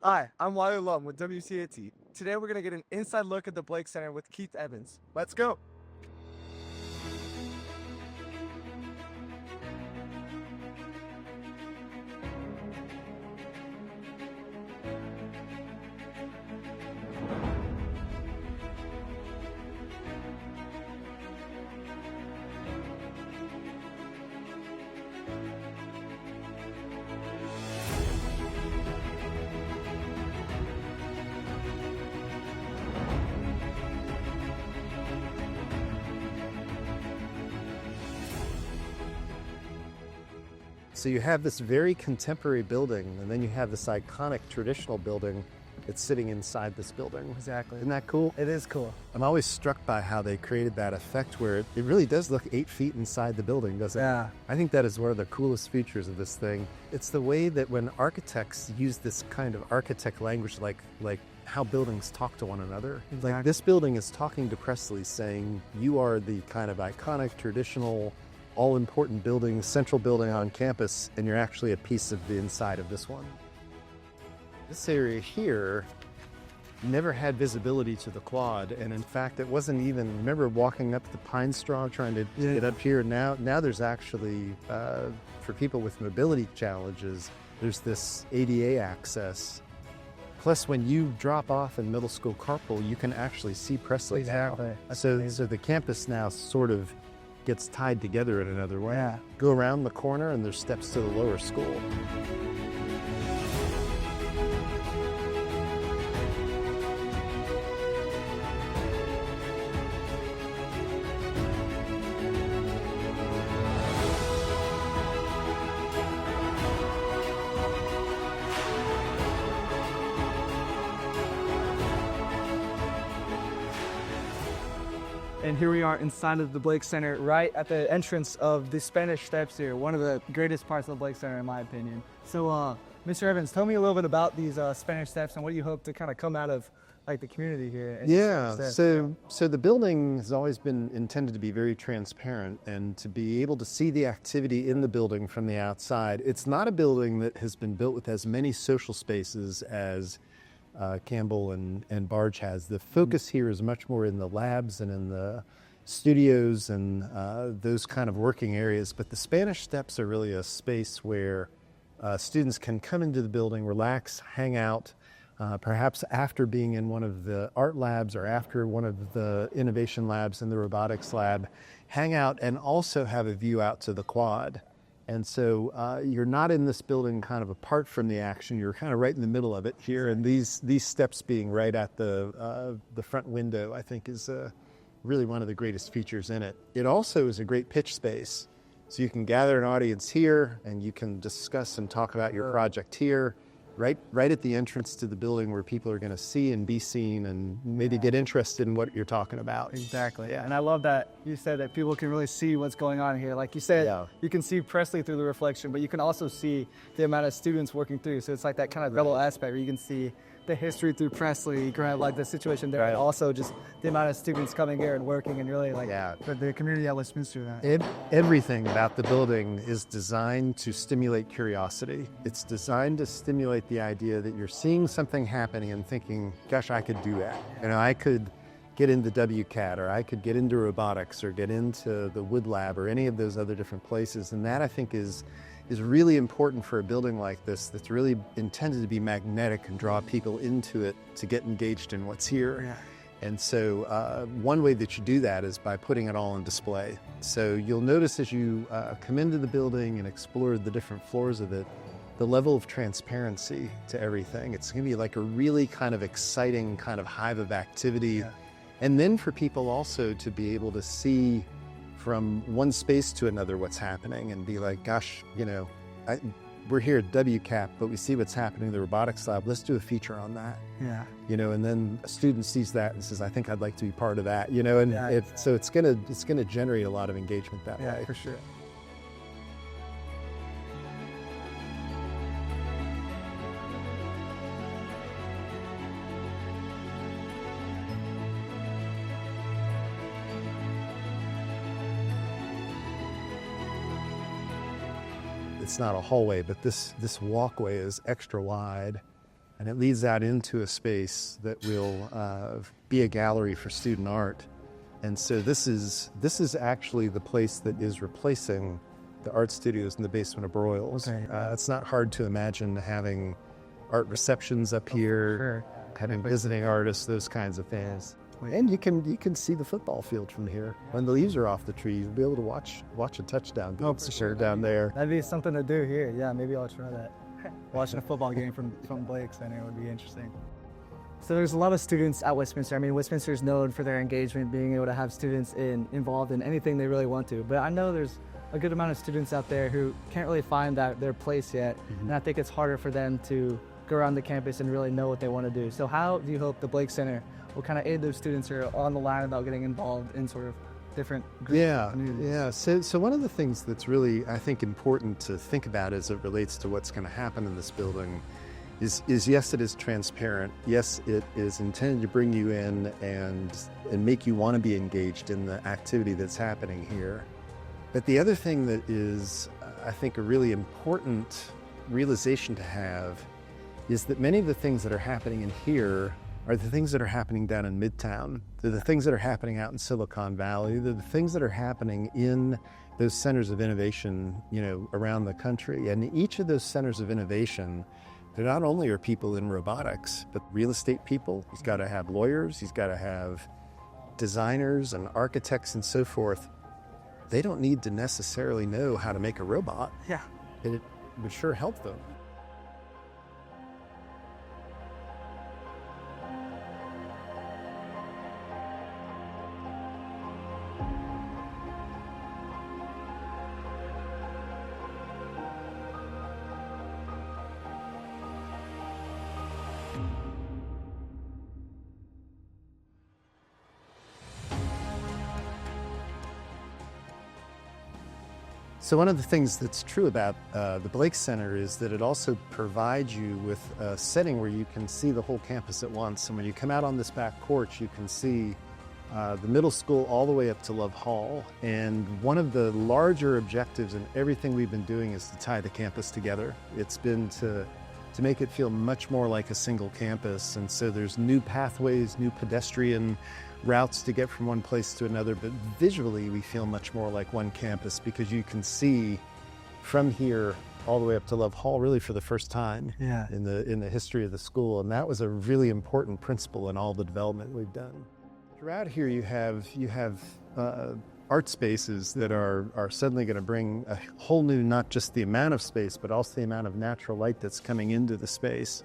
Hi, I'm Wiley Lum with WCAT. Today we're going to get an inside look at the Blake Center with Keith Evans. Let's go. So you have this very contemporary building, and then you have this iconic traditional building that's sitting inside this building. Exactly. Isn't that cool? It is cool. I'm always struck by how they created that effect where it really does look 8 feet inside the building, doesn't it? Yeah. I think that is one of the coolest features of this thing. It's the way that when architects use this kind of architect language, like how buildings talk to one another. Exactly. Like this building is talking to Presley saying, you are the kind of iconic, traditional, all-important building, central building on campus, and you're actually a piece of the inside of this one. This area here never had visibility to the quad, and in fact, it wasn't even, remember walking up the pine straw trying to get up here? Now there's actually, for people with mobility challenges, there's this ADA access. Plus, when you drop off in middle school carpool, you can actually see Presley. Exactly. So the campus now sort of gets tied together in another way. Yeah. Go around the corner and there's steps to the lower school. And here we are inside of the Blake Center, right at the entrance of the Spanish Steps here, one of the greatest parts of the Blake Center in my opinion. So Mr. Evans, tell me a little bit about these Spanish Steps and what do you hope to kind of come out of like the community here? Yeah, so the building has always been intended to be very transparent and to be able to see the activity in the building from the outside. It's not a building that has been built with as many social spaces as Campbell and Barge has. The focus here is much more in the labs and in the studios and those kind of working areas. But the Spanish Steps are really a space where students can come into the building, relax, hang out, perhaps after being in one of the art labs or after one of the innovation labs in the robotics lab, hang out and also have a view out to the quad. And so you're not in this building kind of apart from the action. You're kind of right in the middle of it here. And these steps being right at the front window, I think is really one of the greatest features in it. It also is a great pitch space. So you can gather an audience here and you can discuss and talk about your project here, right at the entrance to the building where people are going to see and be seen and maybe get interested in what you're talking about. Exactly, yeah. And I love that you said that people can really see what's going on here. Like you said, you can see Presley through the reflection, but you can also see the amount of students working through. So it's like that kind of double aspect where you can see the history through Presley, kind of like the situation there, and also just the amount of students coming here and working and really like the community at Westminster. Everything about the building is designed to stimulate curiosity. It's designed to stimulate the idea that you're seeing something happening and thinking, gosh, I could do that. You know, I could get into WCAT or I could get into robotics or get into the wood lab or any of those other different places. And that I think is really important for a building like this that's really intended to be magnetic and draw people into it to get engaged in what's here. Yeah. And so one way that you do that is by putting it all on display. So you'll notice as you come into the building and explore the different floors of it, the level of transparency to everything. It's going to be like a really kind of exciting kind of hive of activity. Yeah. And then for people also to be able to see from one space to another what's happening and be like, gosh, you know, we're here at WCAT, but we see what's happening in the robotics lab. Let's do a feature on that. Yeah. You know, and then a student sees that and says, I think I'd like to be part of that, you know, and so it's gonna generate a lot of engagement that way. Yeah, for sure. It's not a hallway, but this walkway is extra wide. and it leads out into a space that will be a gallery for student art. And so this is actually the place that is replacing the art studios in the basement of Broyles. Okay. It's not hard to imagine having art receptions up here, having visiting artists, those kinds of things. And you can see the football field from here. When the leaves are off the tree, you'll be able to watch a touchdown for sure down there. That'd be something to do here. Yeah, maybe I'll try that. Watching a football game from Blake Center would be interesting. So there's a lot of students at Westminster. I mean, Westminster is known for their engagement, being able to have students involved in anything they really want to. But I know there's a good amount of students out there who can't really find their place yet. And I think it's harder for them to go around the campus and really know what they want to do. So how do you hope the Blake Center will kind of aid those students who are on the line about getting involved in sort of different groups and communities? Yeah. So one of the things that's really, I think, important to think about as it relates to what's going to happen in this building is yes, it is transparent. Yes, it is intended to bring you in and make you want to be engaged in the activity that's happening here. But the other thing that is, I think, a really important realization to have is that many of the things that are happening in here are the things that are happening down in Midtown. They're the things that are happening out in Silicon Valley. They're the things that are happening in those centers of innovation, around the country. And each of those centers of innovation, there not only are people in robotics, but real estate people. He's got to have lawyers. He's got to have designers and architects and so forth. They don't need to necessarily know how to make a robot. Yeah. It would sure help them. So one of the things that's true about the Blake Center is that it also provides you with a setting where you can see the whole campus at once. And when you come out on this back porch, you can see the middle school all the way up to Love Hall. And one of the larger objectives in everything we've been doing is to tie the campus together. It's been to make it feel much more like a single campus. And so there's new pathways, new pedestrian routes to get from one place to another, but visually we feel much more like one campus because you can see from here all the way up to Love Hall really for the first time in the history of the school. And that was a really important principle in all the development we've done. Throughout here you have art spaces that are suddenly going to bring a whole new, not just the amount of space, but also the amount of natural light that's coming into the space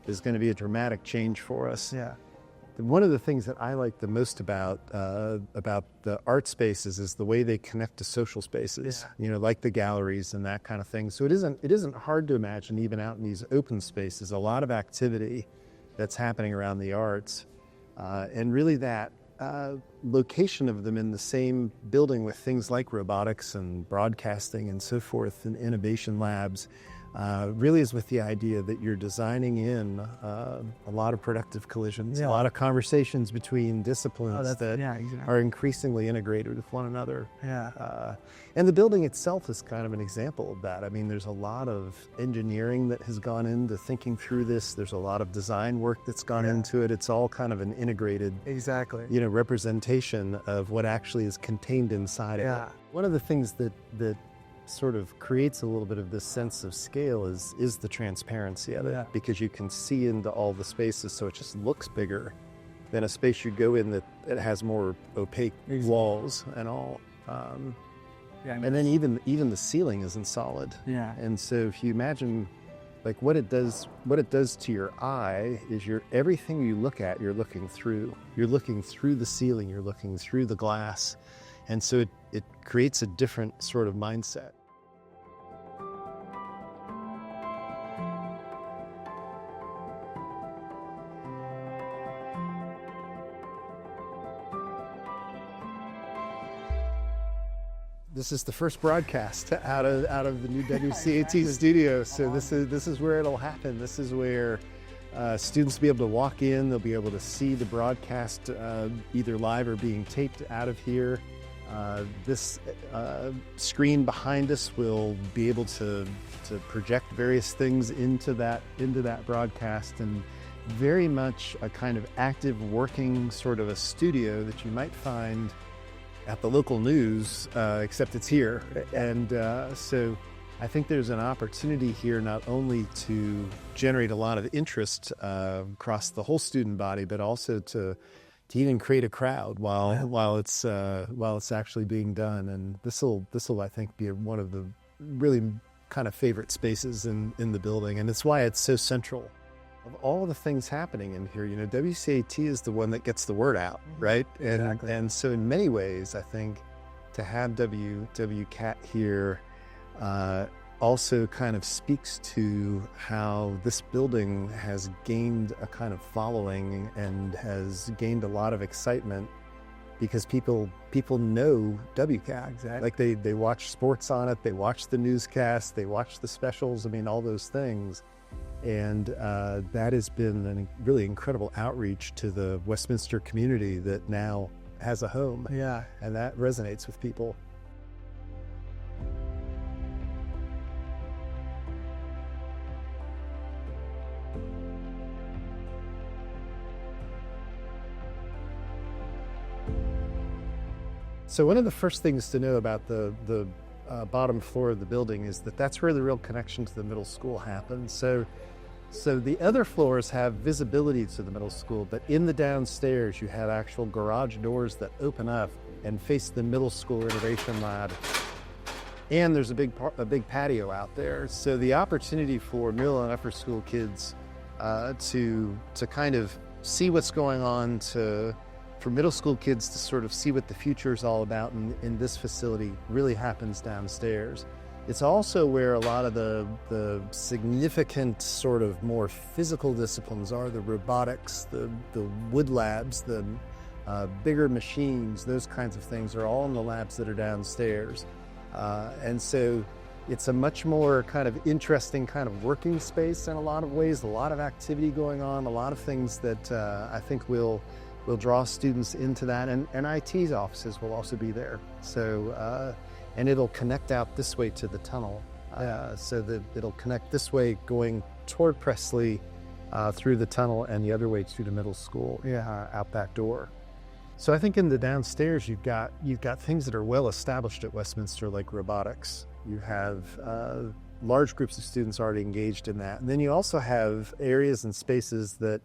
is going to be a dramatic change for us. Yeah. One of the things that I like the most about the art spaces is the way they connect to social spaces, like the galleries and that kind of thing. So it isn't hard to imagine, even out in these open spaces, a lot of activity that's happening around the arts. And really that location of them in the same building with things like robotics and broadcasting and so forth and innovation labs really is with the idea that you're designing in a lot of productive collisions, a lot of conversations between disciplines are increasingly integrated with one another. And the building itself is kind of an example of that. I mean, there's a lot of engineering that has gone into thinking through this. There's a lot of design work that's gone into it. It's all kind of an integrated representation of what actually is contained inside of it. One of the things that sort of creates a little bit of this sense of scale is the transparency of it, because you can see into all the spaces, so it just looks bigger than a space you go in that it has more opaque walls and all. And then even the ceiling isn't solid. And so if you imagine like what it does to your eye is everything you look at, you're looking through the ceiling, you're looking through the glass. And so it creates a different sort of mindset. This is the first broadcast out of the new WCAT studio. So this is where it'll happen. This is where students will be able to walk in. They'll be able to see the broadcast either live or being taped out of here. This screen behind us will be able to project various things into that broadcast, and very much a kind of active working sort of a studio that you might find at the local news, except it's here. And so I think there's an opportunity here not only to generate a lot of interest across the whole student body, but also to even create a crowd while it's actually being done. And this will I think be one of the really kind of favorite spaces in the building, and it's why it's so central. Of all the things happening in here, WCAT is the one that gets the word out, right? Exactly. And so in many ways, I think to have WCAT here also kind of speaks to how this building has gained a kind of following and has gained a lot of excitement, because people know WCAT. Exactly. Like they watch sports on it, they watch the newscasts, they watch the specials, all those things. And that has been a really incredible outreach to the Westminster community that now has a home. Yeah. And that resonates with people. So one of the first things to know about the bottom floor of the building is that that's where the real connection to the middle school happens. So the other floors have visibility to the middle school, but in the downstairs you have actual garage doors that open up and face the middle school innovation lab. And there's a big patio out there. So the opportunity for middle and upper school kids to kind of see what's going on, for middle school kids to sort of see what the future is all about in this facility really happens downstairs. It's also where a lot of the significant sort of more physical disciplines are, the robotics, the wood labs, the bigger machines, those kinds of things are all in the labs that are downstairs. And so it's a much more kind of interesting kind of working space in a lot of ways, a lot of activity going on, a lot of things that I think will draw students into that, and IT's offices will also be there. So, and it'll connect out this way to the tunnel, so that it'll connect this way going toward Presley through the tunnel, and the other way to the middle school, out that door. So I think in the downstairs you've got things that are well established at Westminster, like robotics. You have large groups of students already engaged in that, and then you also have areas and spaces that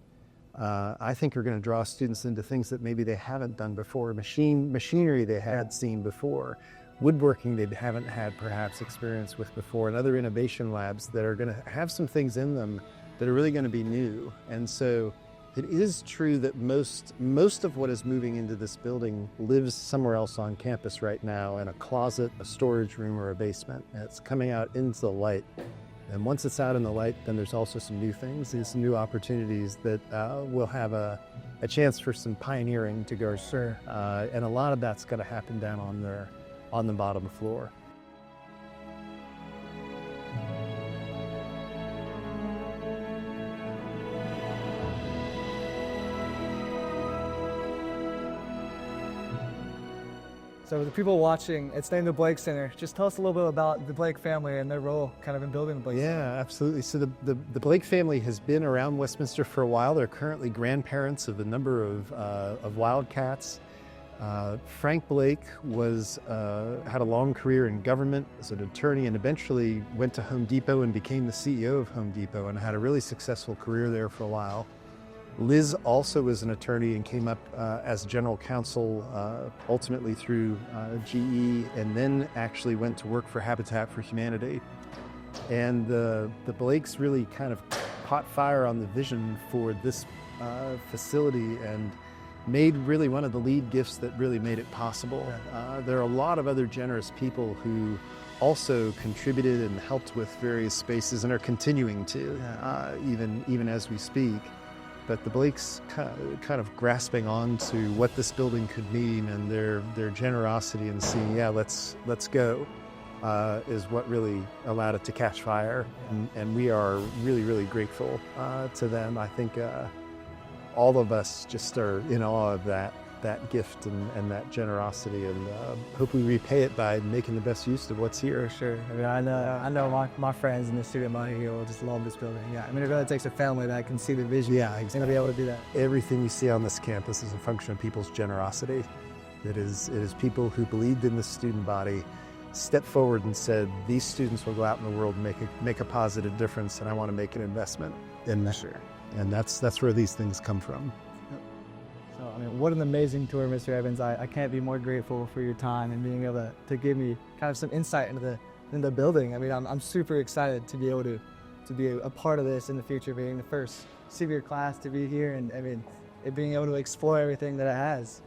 I think are going to draw students into things that maybe they haven't done before, machinery they had seen before, woodworking they haven't had perhaps experience with before, and other innovation labs that are going to have some things in them that are really going to be new. And so it is true that most of what is moving into this building lives somewhere else on campus right now, in a closet, a storage room, or a basement. And it's coming out into the light. And once it's out in the light, then there's also some new things and some new opportunities that will have a chance for some pioneering to go. Sure. And a lot of that's going to happen down on the bottom floor. So the people watching, it's named the Blake Center. Just tell us a little bit about the Blake family and their role kind of in building the Blake Center. Yeah, absolutely. So the Blake family has been around Westminster for a while. They're currently grandparents of a number of Wildcats. Frank Blake had a long career in government as an attorney, and eventually went to Home Depot and became the CEO of Home Depot, and had a really successful career there for a while. Liz also was an attorney and came up as general counsel ultimately through GE, and then actually went to work for Habitat for Humanity. And the Blakes really kind of caught fire on the vision for this facility, and made really one of the lead gifts that really made it possible. There are a lot of other generous people who also contributed and helped with various spaces, and are continuing to, even as we speak. But the Blakes kind of grasping on to what this building could mean, and their generosity in seeing, let's go, is what really allowed it to catch fire. And we are really, really grateful to them. I think all of us just are in awe of that. that gift and that generosity, and hope we repay it by making the best use of what's here. For sure. I mean, I know my friends in the student body here will just love this building. Yeah, I mean, it really takes a family that can see the vision. Yeah, exactly. And to be able to do that. Everything you see on this campus is a function of people's generosity. It is people who believed in the student body, stepped forward and said, these students will go out in the world and make a positive difference, and I want to make an investment in that. Sure. And that's where these things come from. So, I mean, what an amazing tour, Mr. Evans. I can't be more grateful for your time and being able to give me kind of some insight into the building. I mean, I'm super excited to be able to be a part of this in the future, being the first Sevier class to be here, and I mean, being able to explore everything that it has.